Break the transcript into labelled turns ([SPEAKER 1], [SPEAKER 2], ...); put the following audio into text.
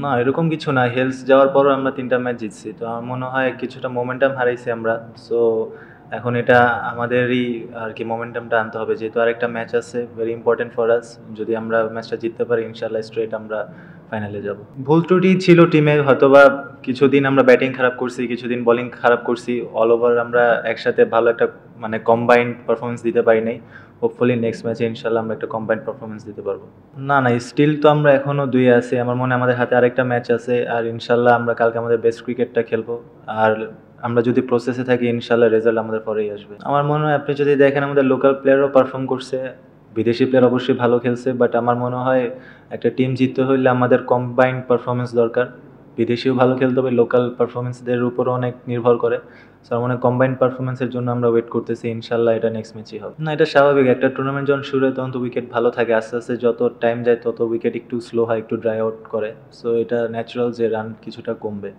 [SPEAKER 1] না এরকম কিছু না। হেলস যাওয়ার পরও আমরা ৩ টা ম্যাচ জিতছি। তো আমার মনে হয় কিছুটা মোমেন্টাম হারাইছি আমরা। সো এখন এটা আমাদেরই আরকি মোমেন্টামটা আনতে হবে। যেহেতু আরেকটা ম্যাচ আছে ভেরি ইম্পোর্টেন্ট ফর আস। যদি আমরা ম্যাচটা জিততে পারি ইনশাআল্লাহ স্ট্রেইট আমরা ফাইনালে যাব। ভুল ত্রুটি ছিল টিমে, হয়তোবা কিছুদিন আমরা ব্যাটিং খারাপ করছি, কিছুদিন বোলিং খারাপ করছি। অল ওভার আমরা একসাথে ভালো একটা মানে কম্বাইন্ড পারফরম্যান্স দিতে পারি নাই। হোপফুলি নেক্সট ম্যাচে ইনশাআল্লাহ আমরা একটা কম্বাইন্ড পারফরম্যান্স দিতে পারবো। না, না, স্টিল তো আমরা এখনো ২ এ আছি। আমার মনে হয় আমাদের হাতে আরেকটা ম্যাচ আছে। আর ইনশাআল্লাহ আমরা কালকে আমাদের বেস্ট ক্রিকেটটা খেলবো। আর আমরা যদি প্রসেসে থাকি ইনশাআল্লাহ রেজাল্ট আমাদের পরেই আসবে। আমার মনে হয় আপনি যদি দেখেন আমাদের লোকাল প্লেয়ারও পারফর্ম করছে। বিদেশি প্লেয়ার অবশ্যই ভালো খেলছে, বাট আমার মনে হয় একটা টিম জিততে হইলে আমাদের কম্বাইন্ড পারফরম্যান্স দরকার। বিদেশিও ভালো খেলতে হবে, লোকাল পারফরম্যান্সদের উপরও অনেক নির্ভর করে। সো আমার মনে হয় কম্বাইন্ড পারফরম্যান্সের জন্য আমরা ওয়েট করতেছি। ইনশাআল্লাহ এটা নেক্সট ম্যাচেই হবে। না, এটা স্বাভাবিক। একটা টুর্নামেন্ট যখন শুরু হয় তখন তো উইকেট ভালো থাকে। আস্তে, আস্তে যত টাইম যায় তত উইকেট একটু স্লো হয়, একটু ড্রাই আউট করে। সো এটা ন্যাচারাল যে রান কিছুটা কমবে।